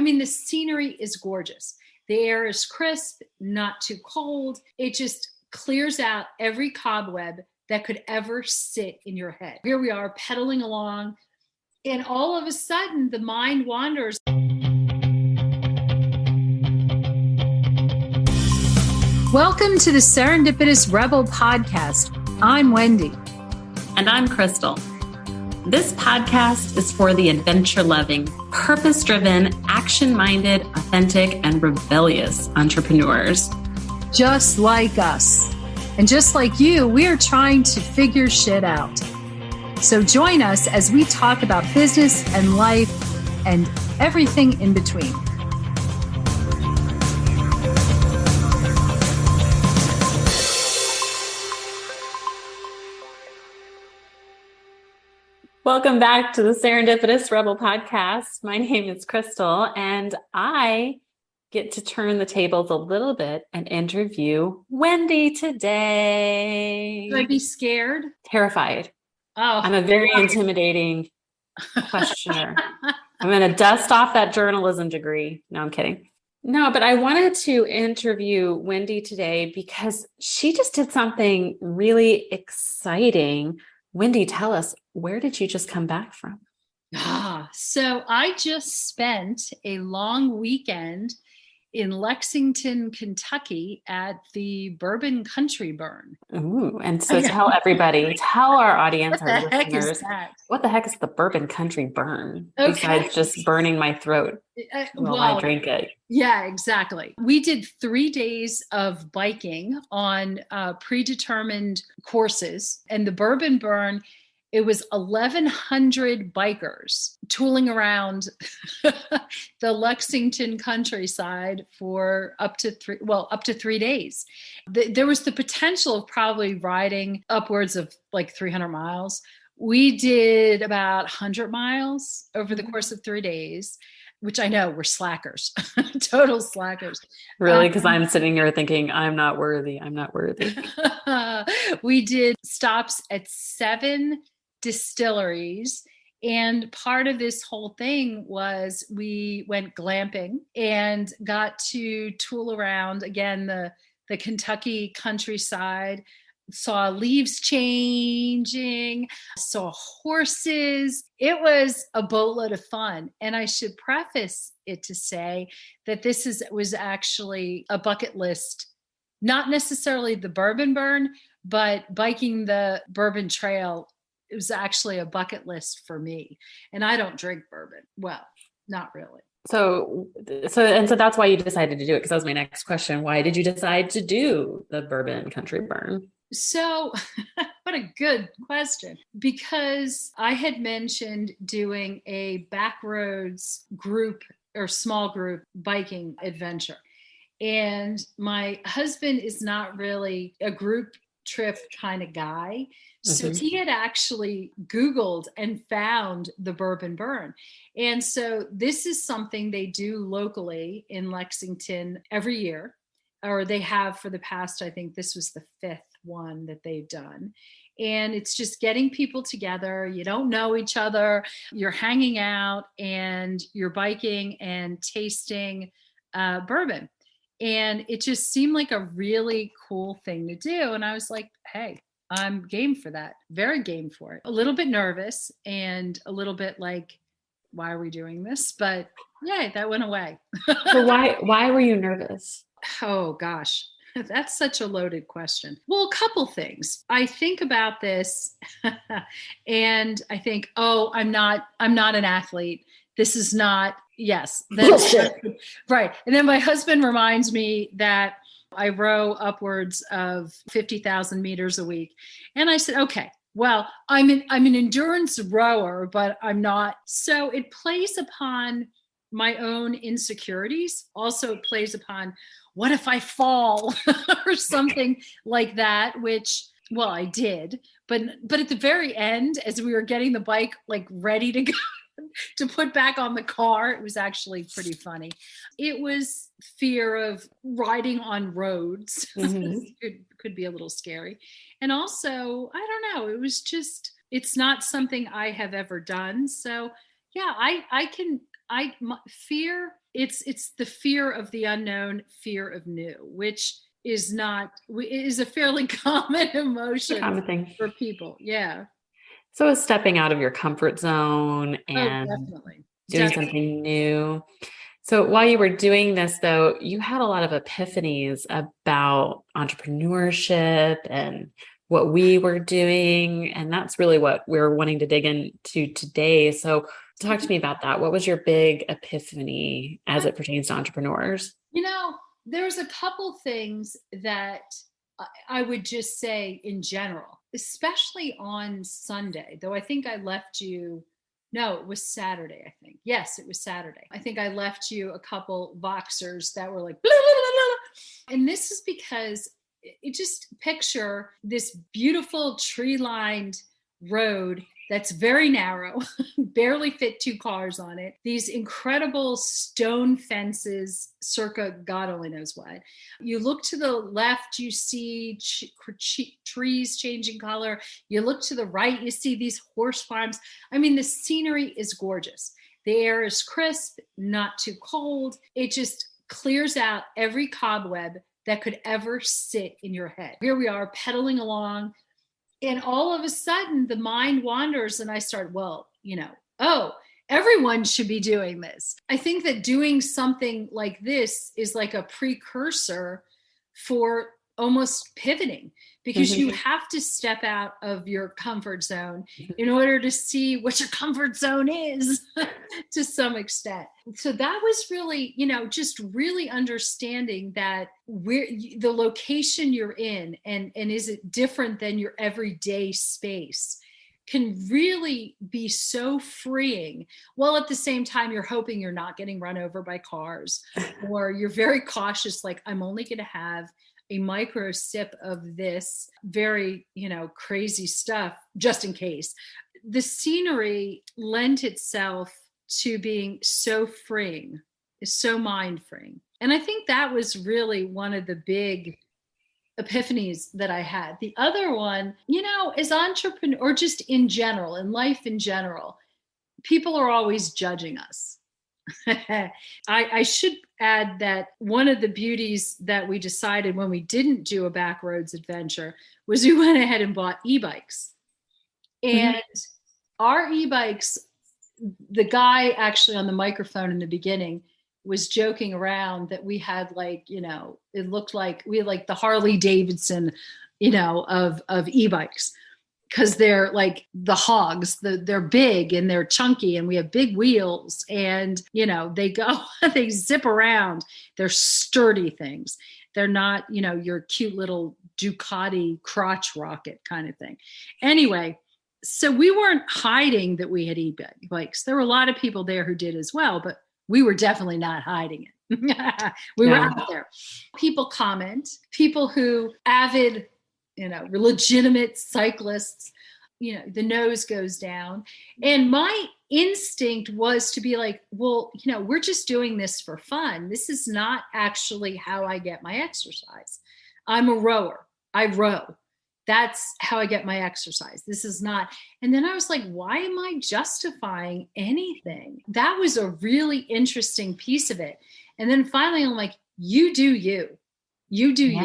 mean, the scenery is gorgeous. The air is crisp, not too cold. It just clears out every cobweb that could ever sit in your head. Here we are pedaling along, and all of a sudden the mind wanders. Welcome to the Serendipitous Rebel podcast. I'm Wendy. And I'm Krystal. This podcast is for the adventure-loving, purpose-driven, action-minded, authentic, and rebellious entrepreneurs. Just like us. And just like you, we are trying to figure shit out. So join us as we talk about business and life and everything in between. Welcome back to the Serendipitous Rebel podcast. My name is Krystal, and I get to turn the tables a little bit and interview Wendy today. Should I be scared? Terrified. Oh, I'm a very intimidating questioner. I'm going to dust off that journalism degree. No, I'm kidding. No, but I wanted to interview Wendy today because she just did something really exciting. Wendy, tell us, where did you just come back from? So I just spent a long weekend in Lexington, Kentucky at the Bourbon Country Burn. Ooh, and so tell everybody, tell our audience, our listeners, what the heck is the Bourbon Country Burn? Okay. Besides just burning my throat while I drink it. Yeah, exactly. We did 3 days of biking on predetermined courses, and the Bourbon Burn, it was 1,100 bikers tooling around the Lexington countryside for up to 3 days. There was the potential of probably riding upwards of like 300 miles. We did about 100 miles over the course of 3 days, which I know we're slackers, total slackers. Really? Because I'm sitting here thinking, I'm not worthy. I'm not worthy. We did stops at 7 distilleries. And part of this whole thing was we went glamping and got to tool around again, the Kentucky countryside, saw leaves changing, saw horses. It was a boatload of fun. And I should preface it to say that this was actually a bucket list, not necessarily the Bourbon Burn, but biking the Bourbon Trail. It was actually a bucket list for me. And I don't drink bourbon. Well, not really. So that's why you decided to do it. Because that was my next question. Why did you decide to do the Bourbon Country Burn? So what a good question. Because I had mentioned doing a backroads group or small group biking adventure. And my husband is not really a group trip kind of guy. So he had actually Googled and found the Bourbon Burn. And so this is something they do locally in Lexington every year, or they have for the past, I think this was the 5th one that they've done. And it's just getting people together. You don't know each other. You're hanging out and you're biking and tasting bourbon. And it just seemed like a really cool thing to do. And I was like, hey, I'm game for that. Very game for it. A little bit nervous and a little bit like, why are we doing this? But yeah, that went away. So why were you nervous? Oh gosh, that's such a loaded question. Well, a couple things. I think about this and I think, oh, I'm not an athlete. This is not, yes, that's right. And then my husband reminds me that I row upwards of 50,000 meters a week. And I said, okay, well, I'm an endurance rower, but I'm not. So it plays upon my own insecurities. Also, it plays upon what if I fall or something like that, which, well, I did. But at the very end, as we were getting the bike like ready to go, to put back on the car, it was actually pretty funny. It was fear of riding on roads. Could be a little scary. And also, I don't know, it was just, it's not something I have ever done. So yeah, I can Fear, it's the fear of the unknown, fear of new, which is a fairly common emotion Common thing. for people. Yeah. So it's stepping out of your comfort zone Oh, and definitely. doing something new. So while you were doing this, though, you had a lot of epiphanies about entrepreneurship and what we were doing. And that's really what we're wanting to dig into today. So talk to me about that. What was your big epiphany as it pertains to entrepreneurs? There's a couple things that I would just say in general, especially on Sunday, though I think I left you. No, it was Saturday, I think. Yes, it was Saturday. I think I left you a couple Voxers that were like, blah, blah, blah, blah. And this is because you just picture this beautiful tree-lined road that's very narrow, barely fit 2 cars on it. These incredible stone fences, circa God only knows what. You look to the left, you see trees changing color. You look to the right, you see these horse farms. I mean, the scenery is gorgeous. The air is crisp, not too cold. It just clears out every cobweb that could ever sit in your head. Here we are pedaling along. And all of a sudden the mind wanders and I start, everyone should be doing this. I think that doing something like this is like a precursor for almost pivoting, because you have to step out of your comfort zone in order to see what your comfort zone is to some extent. So that was really, just really understanding that the location you're in and is it different than your everyday space can really be so freeing, while at the same time you're hoping you're not getting run over by cars, or you're very cautious, like I'm only going to have a micro sip of this very, crazy stuff just in case. The scenery lent itself to being so freeing, so mind freeing. And I think that was really one of the big epiphanies that I had. The other one, as entrepreneur, or just in general, in life in general, people are always judging us. I should add that one of the beauties that we decided when we didn't do a backroads adventure was we went ahead and bought e-bikes. And our e-bikes, the guy actually on the microphone in the beginning was joking around that we had it looked like we had like the Harley Davidson, of e-bikes. Because they're like the hogs, they're big and they're chunky and we have big wheels and, they zip around. They're sturdy things. They're not, your cute little Ducati crotch rocket kind of thing. Anyway, so we weren't hiding that we had e-bikes. There were a lot of people there who did as well, but we were definitely not hiding it. We were out there. People comment, people who avid legitimate cyclists, the nose goes down. And my instinct was to be like, well, we're just doing this for fun. This is not actually how I get my exercise. I'm a rower. I row. That's how I get my exercise. This is not. And then I was like, why am I justifying anything? That was a really interesting piece of it. And then finally, I'm like, you do you. You do you.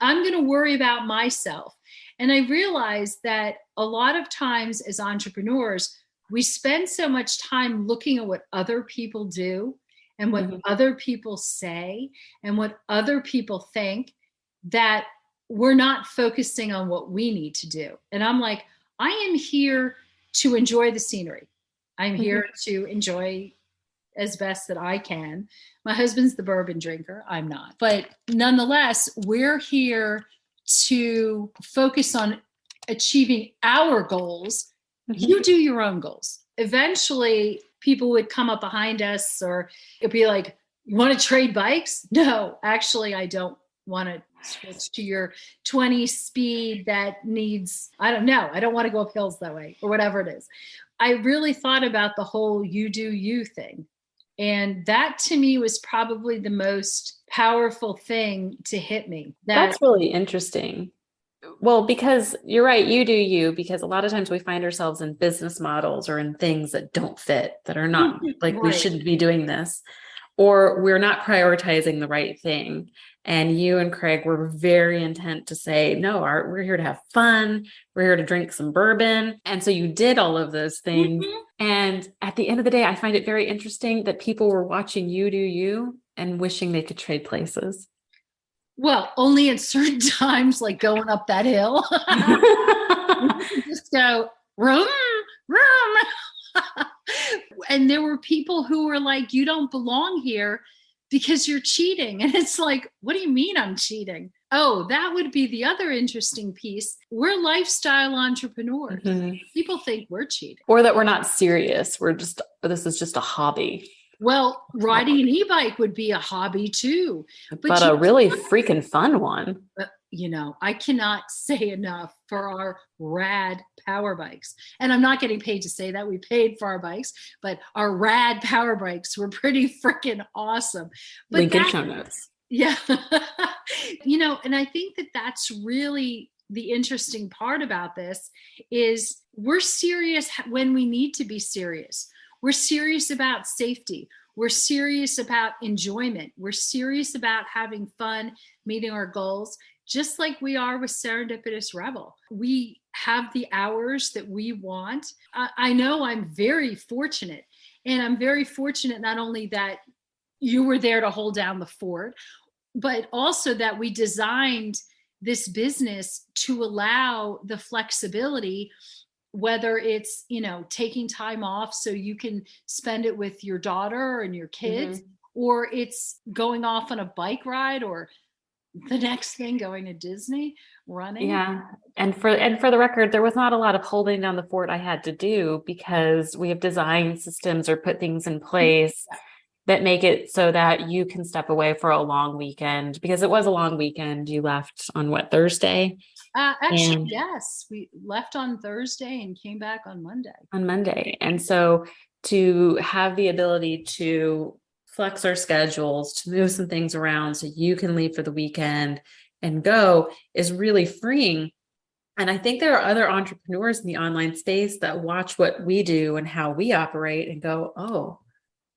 I'm going to worry about myself. And I realized that a lot of times as entrepreneurs, we spend so much time looking at what other people do and what other people say and what other people think, that we're not focusing on what we need to do. And I'm like, I am here to enjoy the scenery. I'm here to enjoy as best that I can. My husband's the bourbon drinker. I'm not. But nonetheless, we're here to focus on achieving our goals. You do your own goals. Eventually, people would come up behind us, or it'd be like, you want to trade bikes? No, actually, I don't want to switch to your 20 speed that needs, I don't know. I don't want to go up hills that way, or whatever it is. I really thought about the whole you do you thing. And that to me was probably the most powerful thing to hit me. That's really interesting. Well, because you're right, you do you, because a lot of times we find ourselves in business models or in things that don't fit, that are not like we Right. shouldn't be doing this, or we're not prioritizing the right thing. And you and Craig were very intent to say, no, we're here to have fun. We're here to drink some bourbon. And so you did all of those things. Mhm. And at the end of the day, I find it very interesting that people were watching you do you and wishing they could trade places. Well, only at certain times, like going up that hill. You just go, room, room. And there were people who were like, you don't belong here because you're cheating. And it's like, what do you mean I'm cheating? Oh, that would be the other interesting piece. We're lifestyle entrepreneurs. Mhm. People think we're cheating. Or that we're not serious. This is just a hobby. Well, riding an e-bike would be a hobby too. But a really freaking fun one. I cannot say enough for our rad power bikes. And I'm not getting paid to say that. We paid for our bikes, but our rad power bikes were pretty freaking awesome. But Link in show notes. Yeah. And I think that that's really the interesting part about this is we're serious when we need to be serious. We're serious about safety. We're serious about enjoyment. We're serious about having fun, meeting our goals, just like we are with Serendipitous Rebel. We have the hours that we want. I know I'm very fortunate, and I'm very fortunate not only that you were there to hold down the fort, but also that we designed this business to allow the flexibility, whether it's, taking time off so you can spend it with your daughter and your kids, or it's going off on a bike ride, or the next thing, going to Disney, running. Yeah. And for the record, there was not a lot of holding down the fort I had to do, because we have designed systems or put things in place that make it so that you can step away for a long weekend, because it was a long weekend. You left on what, Thursday? Actually, yes, we left on Thursday and came back on Monday. And so to have the ability to flex our schedules, to move some things around so you can leave for the weekend and go, is really freeing. And I think there are other entrepreneurs in the online space that watch what we do and how we operate and go, oh,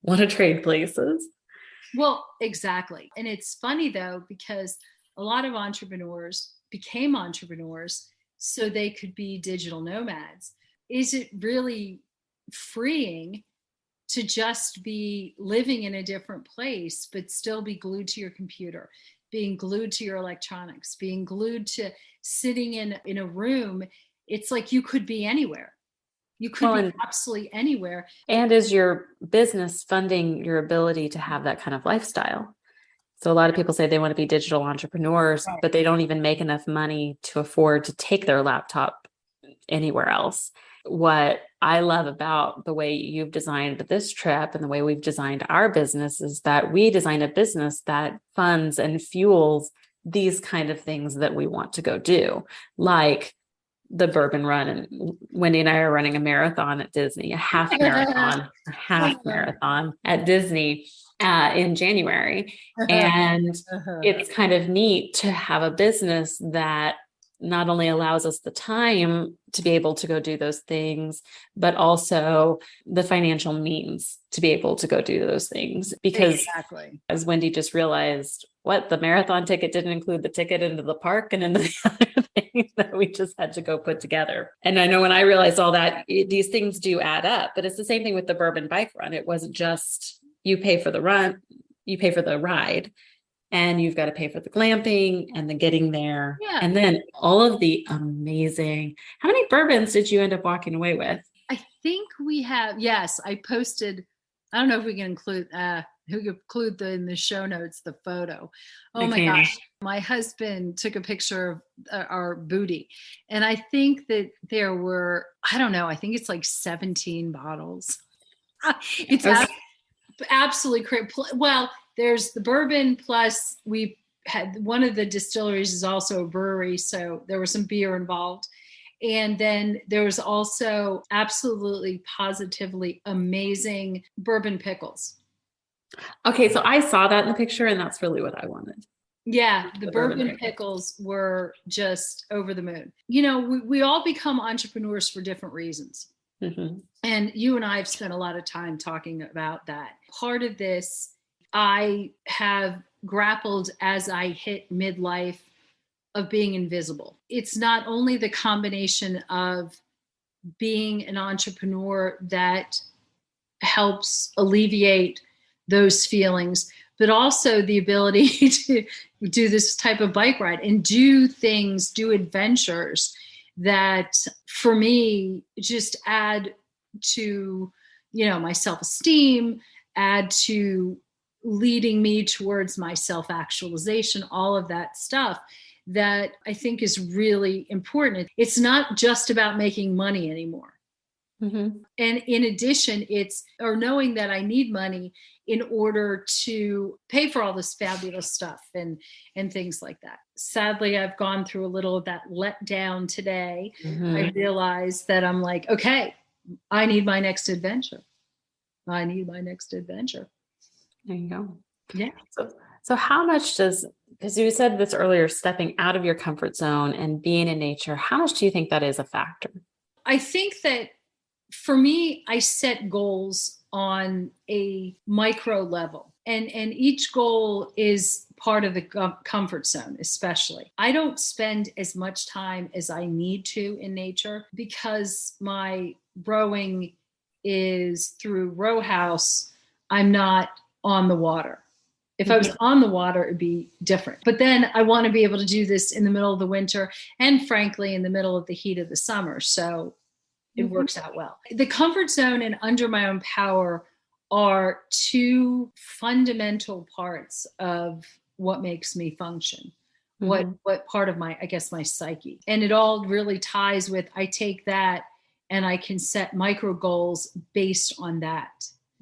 want to trade places? Well, exactly. And it's funny though, because a lot of entrepreneurs became entrepreneurs so they could be digital nomads. Is it really freeing to just be living in a different place, but still be glued to your computer, being glued to your electronics, being glued to sitting in a room? It's like you could be anywhere. You could be absolutely anywhere. And is your business funding your ability to have that kind of lifestyle? So a lot of people say they want to be digital entrepreneurs, but they don't even make enough money to afford to take their laptop anywhere else. What I love about the way you've designed this trip and the way we've designed our business is that we design a business that funds and fuels these kind of things that we want to go do, like the bourbon run. And Wendy and I are running a marathon at Disney, a half marathon at Disney in January. And it's kind of neat to have a business that not only allows us the time to be able to go do those things, but also the financial means to be able to go do those things. Because as Wendy just realized, the marathon ticket didn't include the ticket into the park and into the other things that we just had to go put together. And I know when I realized all that, these things do add up, but it's the same thing with the bourbon bike run. It wasn't just you pay for the run, you pay for the ride, and you've got to pay for the glamping and the getting there. Yeah. And then all of the amazing, how many bourbons did you end up walking away with? I think we have, yes, I posted, I don't know if we can include, in the show notes, the photo. Oh my gosh. My husband took a picture of our booty. And I think that there were, I don't know, I think it's like 17 bottles. It's absolutely crazy. Well, there's the bourbon, plus we had, one of the distilleries is also a brewery, so there was some beer involved. And then there was also absolutely positively amazing bourbon pickles. Okay, so I saw that in the picture, and that's really what I wanted. Yeah, the bourbon bourbon pickles were just over the moon. You know, we all become entrepreneurs for different reasons. Mm-hmm. And you and I have spent a lot of time talking about that. Part of this, I have grappled as I hit midlife of being invisible. It's not only the combination of being an entrepreneur that helps alleviate those feelings, but also the ability to do this type of bike ride and do things, do adventures that for me just add to, you know, my self-esteem, add to leading me towards my self-actualization, all of that stuff that I think is really important. It's not just about making money anymore. Mm-hmm. And in addition, it's or knowing that I need money in order to pay for all this fabulous stuff and things like that. Sadly, I've gone through a little of that letdown today. Mm-hmm. I realized that I'm like, okay, I need my next adventure. I need my next adventure. There you go. Yeah. So how much because you said this earlier, stepping out of your comfort zone and being in nature, how much do you think that is a factor? I think that for me, I set goals on a micro level, and each goal is part of the comfort zone. Especially, I don't spend as much time as I need to in nature because my rowing is through row house. I'm not on the water. If I was on the water, it'd be different. But then I want to be able to do this in the middle of the winter and frankly in the middle of the heat of the summer. So it works out well. The comfort zone and under my own power are two fundamental parts of what makes me function. What part of my, I guess, my psyche. And it all really ties with, I take that and I can set micro goals based on that.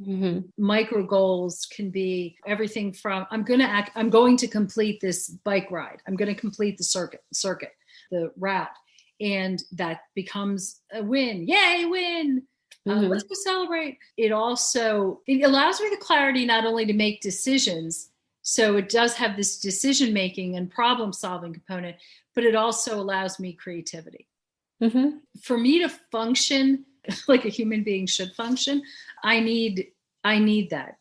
Mm-hmm. Micro goals can be everything from, I'm going to complete this bike ride. I'm going to complete the circuit, the route. And that becomes a win. Yay, win. Let's go celebrate. It allows me the clarity not only to make decisions, so it does have this decision making and problem solving component, but it also allows me creativity. Mm-hmm. For me to function like a human being should function, I need that.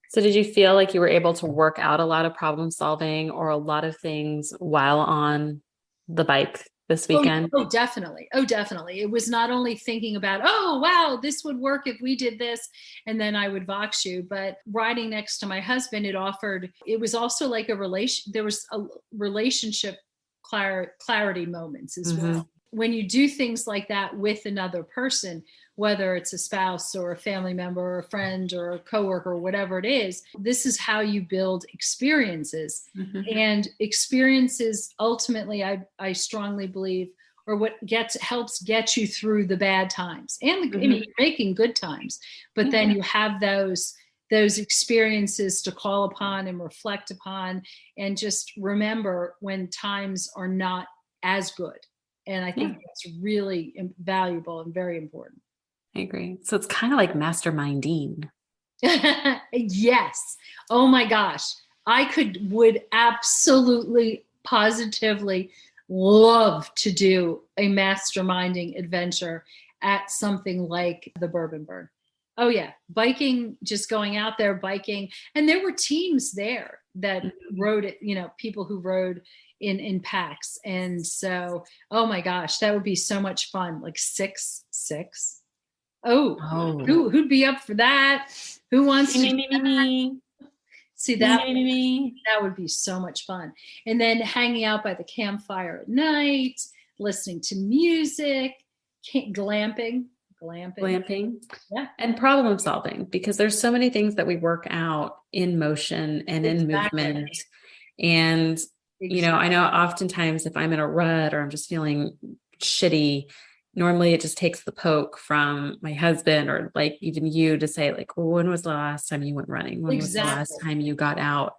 So did you feel like you were able to work out a lot of problem solving or a lot of things while on the bike this weekend? Oh, definitely. Oh, definitely. It was not only thinking about, oh, wow, this would work if we did this, and then I would vox you, but riding next to my husband, it was also like there was a relationship clarity moments as well. When you do things like that with another person, whether it's a spouse or a family member or a friend or a coworker or whatever it is, this is how you build experiences. And experiences ultimately, I strongly believe, are what helps get you through the bad times. And I mean, you're making good times, but then you have those experiences to call upon and reflect upon and just remember when times are not as good. And I think that's really valuable and very important. I agree. So it's kind of like masterminding. Yes. Oh my gosh. I would absolutely, positively love to do a masterminding adventure at something like the Bourbon Burn. Oh yeah. Biking, just going out there biking. And there were teams there that rode it, people who rode in packs. And so, oh my gosh, that would be so much fun. Like six. Oh. Who'd be up for that? Who wants to me. See that would be so much fun. And then hanging out by the campfire at night, listening to music, glamping. Yeah. And problem solving, because there's so many things that we work out in motion and in movement. And I know oftentimes if I'm in a rut or I'm just feeling shitty, normally it just takes the poke from my husband or like even you to say like, well, when was the last time you went running? When was the last time you got out?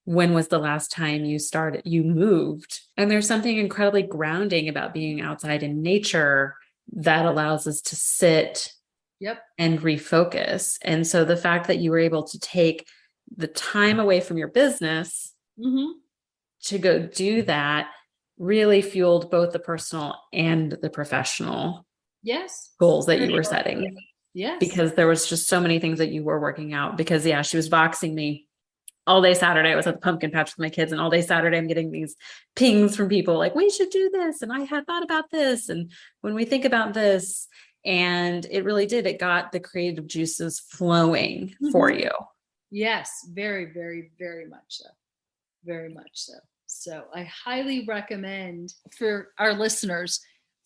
When was the last time you moved? And there's something incredibly grounding about being outside in nature that allows us to sit and refocus. And so the fact that you were able to take the time away from your business Mm-hmm. to go do that really fueled both the personal and the professional Yes. goals that you were setting, Yes. because there was just so many things that you were working out. Because yeah, she was boxing me all day Saturday. I was at the pumpkin patch with my kids, and all day Saturday I'm getting these pings from people like, we should do this, and I had thought about this, and when we think about this, and it really did, it got the creative juices flowing for Mm-hmm. you. Yes, very, very, very much so. Very much so. So I highly recommend for our listeners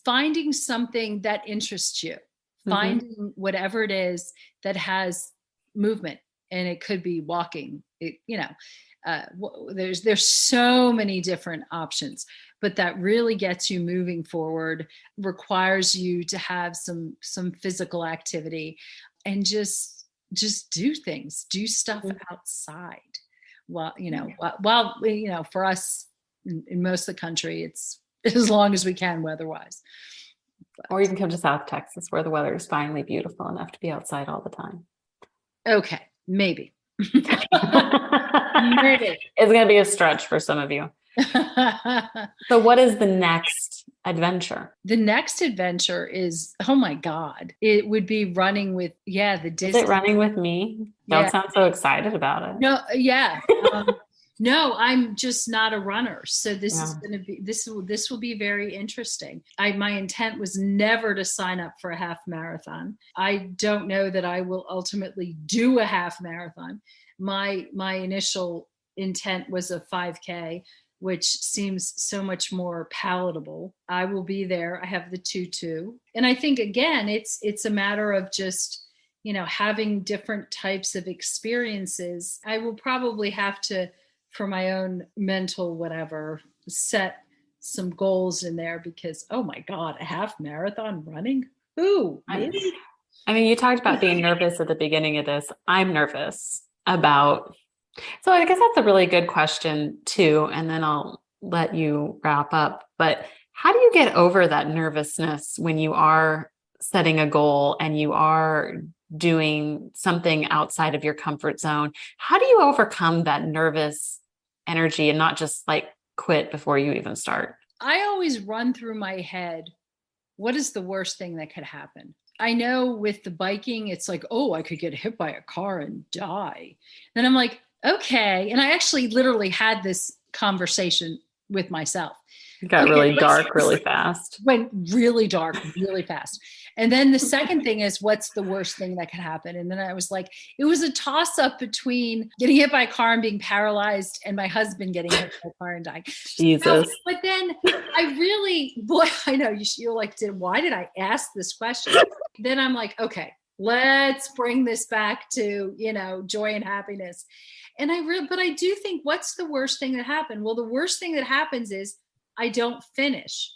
finding something that interests you, finding whatever it is that has movement, and it could be walking. There's so many different options, but that really gets you moving forward, requires you to have some physical activity, and just do things, do stuff outside. Well, for us in most of the country, it's as long as we can weather-wise. Or you can come to South Texas, where the weather is finally beautiful enough to be outside all the time. Okay, maybe. Maybe. It's going to be a stretch for some of you. So what is the next adventure? The next adventure is, oh my God, it would be running with, the Disney. Is it running with me? Don't sound so excited about it. No, yeah. No, I'm just not a runner. So this is going to be, this will be very interesting. My intent was never to sign up for a half marathon. I don't know that I will ultimately do a half marathon. My initial intent was a 5K, which seems so much more palatable. I will be there. I have the 2-2. And I think, again, it's a matter of just, having different types of experiences. I will probably have to, for my own mental whatever, set some goals in there, because, oh my God, a half marathon running? Ooh, maybe? I mean, you talked about being nervous at the beginning of this. I'm nervous about, so I guess that's a really good question too. And then I'll let you wrap up. But how do you get over that nervousness when you are setting a goal and you are doing something outside of your comfort zone? How do you overcome that nervous energy and not just like quit before you even start? I always run through my head, what is the worst thing that could happen? I know with the biking, it's like, oh, I could get hit by a car and die. Then I'm like, okay. And I actually literally had this conversation with myself. It got really dark really fast. Went really dark really fast. And then the second thing is, what's the worst thing that could happen? And then I was like, it was a toss up between getting hit by a car and being paralyzed, and my husband getting hit by a car and dying. Jesus. So, but then I know you're like, why did I ask this question? Then I'm like, okay, let's bring this back to, joy and happiness. And but I do think, what's the worst thing that happened? Well, the worst thing that happens is I don't finish.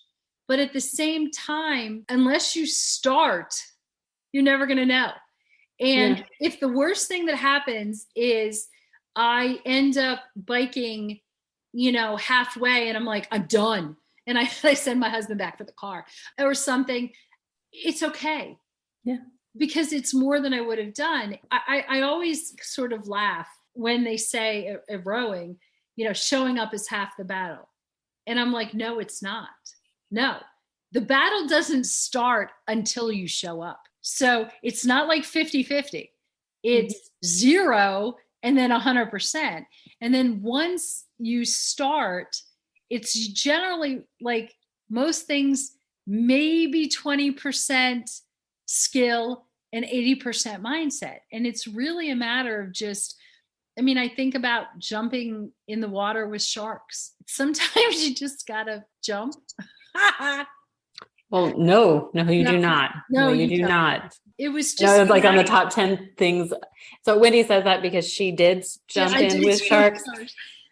But at the same time, unless you start, you're never going to know. And if the worst thing that happens is I end up biking, halfway, and I'm like, I'm done, and I send my husband back for the car or something, it's okay. Yeah. Because it's more than I would have done. I always sort of laugh when they say at rowing, showing up is half the battle. And I'm like, no, it's not. No, the battle doesn't start until you show up. So it's not like 50-50. It's 0 and then 100%. And then once you start, it's generally, like most things, maybe 20% skill and 80% mindset. And it's really a matter of just, I think about jumping in the water with sharks. Sometimes you just gotta jump. Well, no, you do not. No, you do not. It was just, it was like on the top 10 things. So Wendy says that because she did jump in with sharks.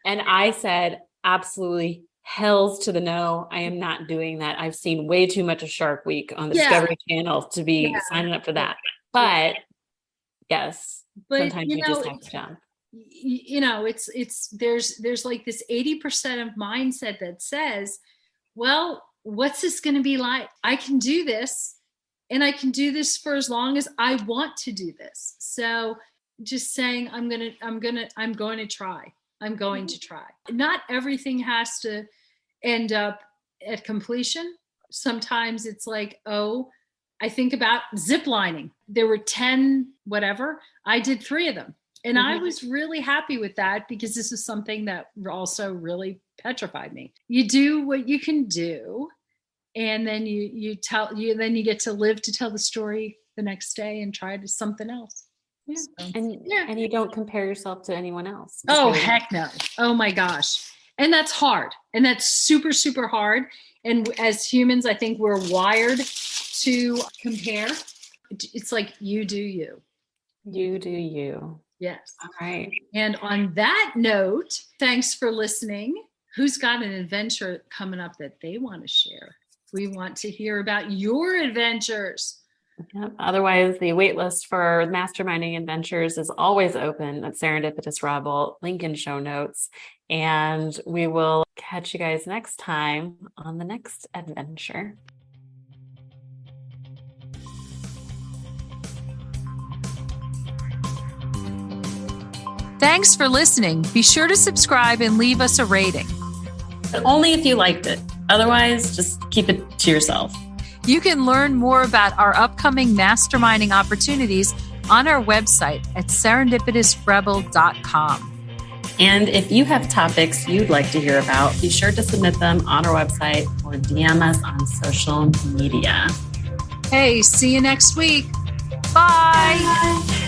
And I said, absolutely, hells to the no. I am not doing that. I've seen way too much of Shark Week on the Discovery Channel to be signing up for that. But yes, sometimes you just have to jump. There's like this 80% of mindset that says, well, what's this going to be like? I can do this, and I can do this for as long as I want to do this. So just saying, I'm going to try. I'm going to try. Not everything has to end up at completion. Sometimes it's like, oh, I think about zip lining. There were 10, whatever. I did 3 of them. And I was really happy with that because this is something that also really petrified me. You do what you can do. And then you get to live to tell the story the next day and try something else. Yeah. So, and you don't compare yourself to anyone else. Oh, heck no. Oh my gosh. And that's hard. And that's super, super hard. And as humans, I think we're wired to compare. It's like you do you. You do you. Yes. All right. And on that note, thanks for listening. Who's got an adventure coming up that they want to share? We want to hear about your adventures. Yep. Otherwise, the wait list for masterminding adventures is always open at Serendipitous Rebel, link in show notes. And we will catch you guys next time on the next adventure. Thanks for listening. Be sure to subscribe and leave us a rating. But only if you liked it. Otherwise, just keep it to yourself. You can learn more about our upcoming masterminding opportunities on our website at serendipitousrebel.com. And if you have topics you'd like to hear about, be sure to submit them on our website or DM us on social media. Hey, see you next week. Bye. Bye.